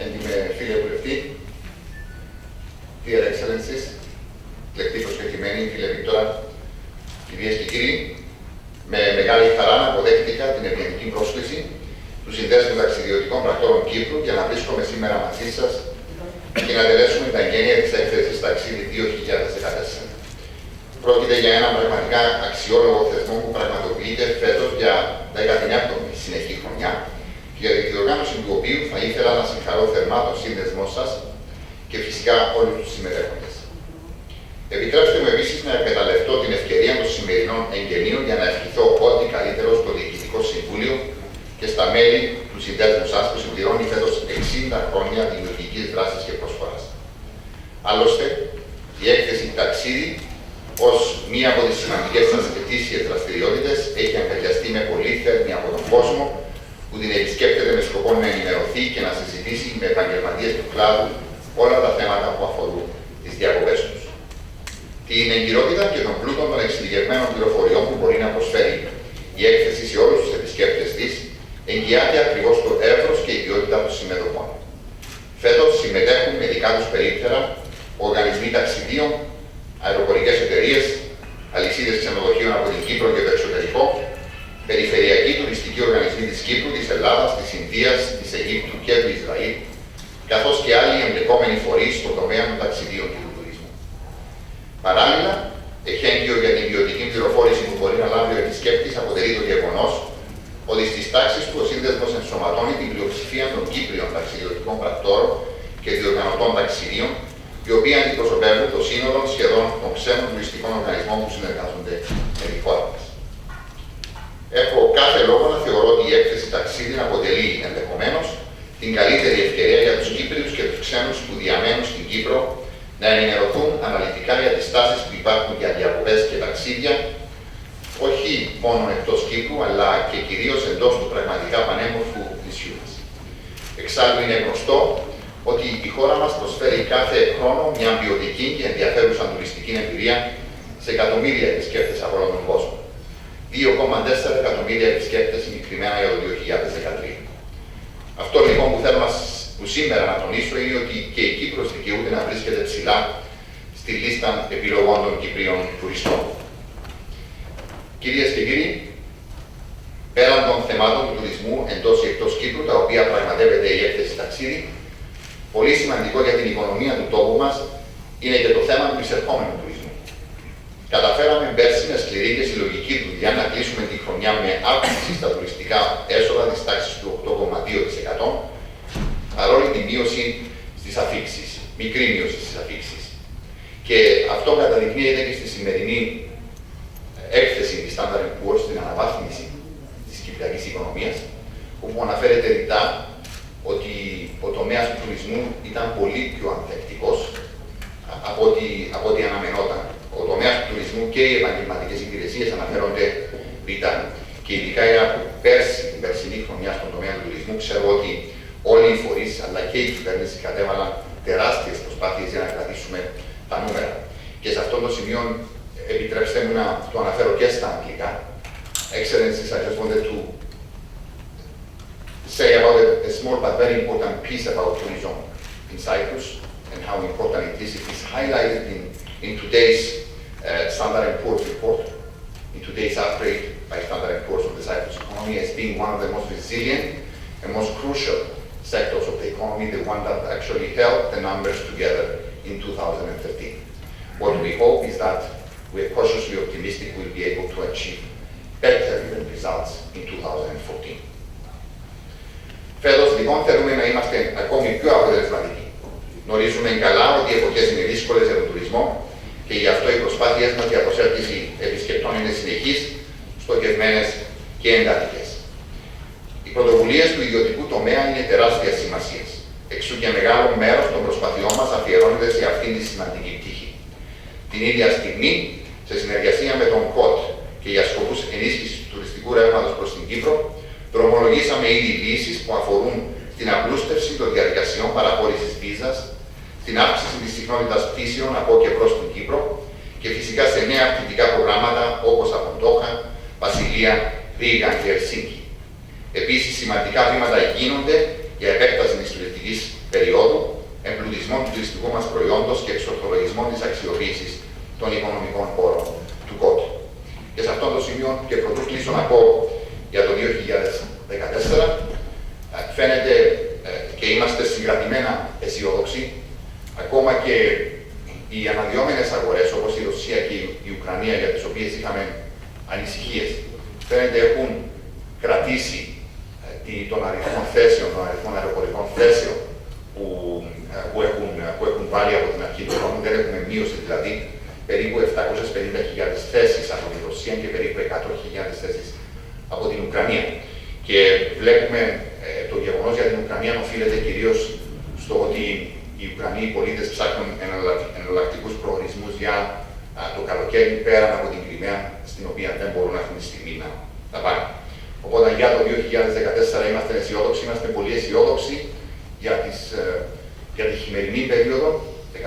έντιμε φίλε βουλευτή, Dear Excellencies, εκλεκτοί προσκεκλημένοι, φίλε Βίκτορα, κυρίες και κύριοι, με μεγάλη χαρά αποδέχτηκα την ευγενική πρόσκληση του Συνδέσμου Ταξιδιωτικών Πρακτόρων Κύπρου για να βρίσκομαι σήμερα μαζί σας και να τελέσουμε τα εγγένεια της έκθεσης Ταξίδι 2014. Πρόκειται για έναν πραγματικά αξιόλογο θεσμό που πραγματοποιείται φέτος για 19η συνεχή χρονιά και για την διοργάνωση του οποίου θα ήθελα να συγχαρώ θερμά τον σύνδεσμό σας και φυσικά όλους τους συμμετέχοντες. Επιτρέψτε μου επίσης να εκμεταλλευτώ την ευκαιρία των σημερινών εγγενείων για να ευχηθώ ό,τι καλύτερο στο Διοικητικό Συμβούλιο και στα μέλη του συνδέσμου σας που συμπληρώνει φέτος 60 χρόνια δημιουργικής δράσης και προσφοράς. Άλλωστε, η έκθεση Ταξίδι, ως μία από τις σημαντικές σας ετήσιες δραστηριότητες, έχει αγκαλιαστεί με πολύ θέρμη από τον κόσμο που την επισκέπτεται με σκοπό να ενημερωθεί και να συζητήσει με επαγγελματίες του κλάδου όλα τα θέματα που αφορούν τις διακοπές τους. Την εγκυρότητα και τον πλούτο των εξειδικευμένων πληροφοριών που μπορεί να προσφέρει η έκθεση σε όλους τους επισκέπτες της εγγυάται ακριβώς το εύρος και η ποιότητα των συμμετοχών. Φέτος συμμετέχουν με δικά τους περίπτερα οργανισμοί ταξιδίων, αεροπορικές εταιρείες, αλυσίδες ξενοδοχείων από την Κύπρο και το εξωτερικό, περιφερειακοί τουριστικοί οργανισμοί της Κύπρου, της Ελλάδας, της Ινδίας, της Αιγύπτου και του Ισραήλ, καθώς και άλλοι εμπλεκόμενοι φορείς στον τομέα των ταξιδίων και του τουρισμού. Παράλληλα, εχέγγυο για την ποιοτική πληροφόρηση που μπορεί να λάβει ο επισκέπτης αποτελεί το γεγονός ότι στις τάξεις του ο Σύνδεσμος ενσωματώνει την πλειοψηφία των Κύπριων ταξιδιωτικών πρακτόρων και διοργανωτών ταξιδίων, οι οποίοι αντιπροσωπεύουν το σύνολο σχεδόν των ξένων τουριστικών οργανισμών που συνεργάζονται με τη χώρα μας. Έχω κάθε λόγο να θεωρώ ότι η έκθεση Ταξίδι αποτελεί ενδεχομένως την καλύτερη ευκαιρία για τους Κύπριους και τους ξένους που διαμένουν στην Κύπρο να ενημερωθούν αναλυτικά για τις τάσεις που υπάρχουν για διακοπές και ταξίδια, όχι μόνο εκτός Κύπρου, αλλά και κυρίως εντός του πραγματικά πανέμορφου νησιού μας. Εξάλλου είναι γνωστό ότι η χώρα μας προσφέρει κάθε χρόνο μια ποιοτική και ενδιαφέρουσα τουριστική εμπειρία σε εκατομμύρια επισκέπτες από όλο τον κόσμο. 2,4 εκατομμύρια επισκέπτες συγκεκριμένα για το 2013. Αυτό λοιπόν που σήμερα να τονίσω είναι ότι και η Κύπρος δικαιούται να βρίσκεται ψηλά στη λίστα επιλογών των Κυπρίων τουριστών. Κυρίες και κύριοι, πέραν των θεμάτων του τουρισμού εντός και εκτός Κύπρου, τα οποία πραγματεύεται η έκθεση Ταξίδι, πολύ σημαντικό για την οικονομία του τόπου μας είναι και το θέμα του εισερχόμενου τουρισμού. Καταφέραμε πέρσι με σκληρή και συλλογική δουλειά να κλείσουμε τη χρονιά με αύξηση στα τουριστικά έσοδα της τάξης του 8,2%, παρόλη τη μείωση στις αφίξεις, μικρή μείωση στις αφίξεις. Και αυτό καταδεικνύεται και στη σημερινή έκθεση της Standard & Poor's στην αναβάθμιση της κυπριακής οικονομίας, όπου αναφέρεται ρητά ότι ο τομέας του τουρισμού ήταν πολύ πιο ανθεκτικός από ό,τι αναμενόταν. Ο τομέας του τουρισμού και οι επαγγελματικές υπηρεσίες αναφέρονται ρητά. Και ειδικά από πέρσι, την περσινή χρονιά στον τομέα του τουρισμού, ξέρω ότι όλοι οι φορείς αλλά και η κυβέρνηση κατέβαλαν τεράστιες προσπάθειες για να κρατήσουμε τα νούμερα. Και σε αυτό το σημείο επιτρέψτε μου να το αναφέρω και στα αγγλικά. Excellencies, I just wanted to say about a small but very important piece about tourism in Cyprus and how important it is. It is highlighted in today's Standard & Poor's report, in today's upgrade by Standard & Poor's of the Cyprus economy as being one of the most resilient and most crucial sectors of the economy, the one that actually held the numbers together in 2013. What we hope is that we are cautiously optimistic we'll be able to achieve better even results in 2014. Φέτος, λοιπόν, θέλουμε να είμαστε ακόμη πιο αποτελεσματικοί. Γνωρίζουμε καλά ότι οι εποχές είναι δύσκολες για τον τουρισμό και γι' αυτό οι προσπάθειες μας για προσέλκυση επισκεπτών είναι συνεχείς, στοχευμένες και εντατικές. Οι πρωτοβουλίες του ιδιωτικού τομέα είναι τεράστιας σημασίας. Εξού και μεγάλο μέρος των προσπαθειών μας αφιερώνεται σε αυτήν τη σημαντική πτυχή. Την ίδια στιγμή, σε συνεργασία με τον ΚΟΤ και για σκοπούς ενίσχυσης του τουριστικού ρεύματος προς την Κύπρο, δρομολογήσαμε ήδη λύσεις που αφορούν στην απλούστευση των διαδικασιών παραχώρησης βίζας, στην αύξηση της συχνότητας πτήσεων από και προς την Κύπρο και φυσικά σε νέα πτυτικά προγράμματα όπως από Ντόχα, Βασιλεία, Ρήγα και Ελσίνκι. Επίσης, σημαντικά βήματα γίνονται για επέκταση της τουριστικής των οικονομικών πόρων του ΚΟΤ. Και σε αυτό το σημείο, και πρωτού κλείσω να πω για το 2014, φαίνεται και είμαστε συγκρατημένα αισιόδοξοι, ακόμα και οι αναδυόμενες αγορές, όπως η Ρωσία και η Ουκρανία, για τις οποίες είχαμε ανησυχίες, φαίνεται έχουν κρατήσει τον αριθμό θέσεων, τον αριθμό αεροπορικών θέσεων που έχουν βάλει από την αρχή του χρόνου. Δεν έχουμε μείωση, δηλαδή περίπου 750.000 θέσεις από τη Ρωσία και περίπου 100.000 θέσεις από την Ουκρανία. Και βλέπουμε το γεγονός για την Ουκρανία οφείλεται κυρίως στο ότι οι Ουκρανοί πολίτες ψάχνουν εναλλακτικούς προορισμούς για το καλοκαίρι πέραν από την Κριμαία, στην οποία δεν μπορούν αυτή τη στιγμή να τα πάνε. Οπότε για το 2014 είμαστε αισιόδοξοι, είμαστε πολύ αισιόδοξοι για τη χειμερινή περίοδο 14-15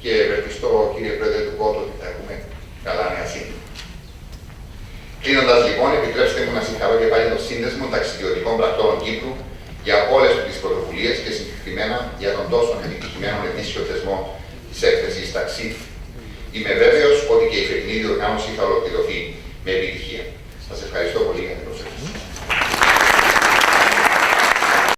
και ευελπιστώ, κύριε Πρόεδρε του ΚΟΤ, ότι θα έχουμε καλά νέα σύντομα. Κλείνοντας λοιπόν, επιτρέψτε μου να συγχαρώ και πάλι το Σύνδεσμο Ταξιδιωτικών Πρακτόρων Κύπρου για όλες τις πρωτοβουλίες και συγκεκριμένα για τον τόσο επιτυχημένο ετήσιο θεσμό της έκθεσης Ταξί. Είμαι βέβαιος ότι και η φετινή διοργάνωση θα ολοκληρωθεί με επιτυχία.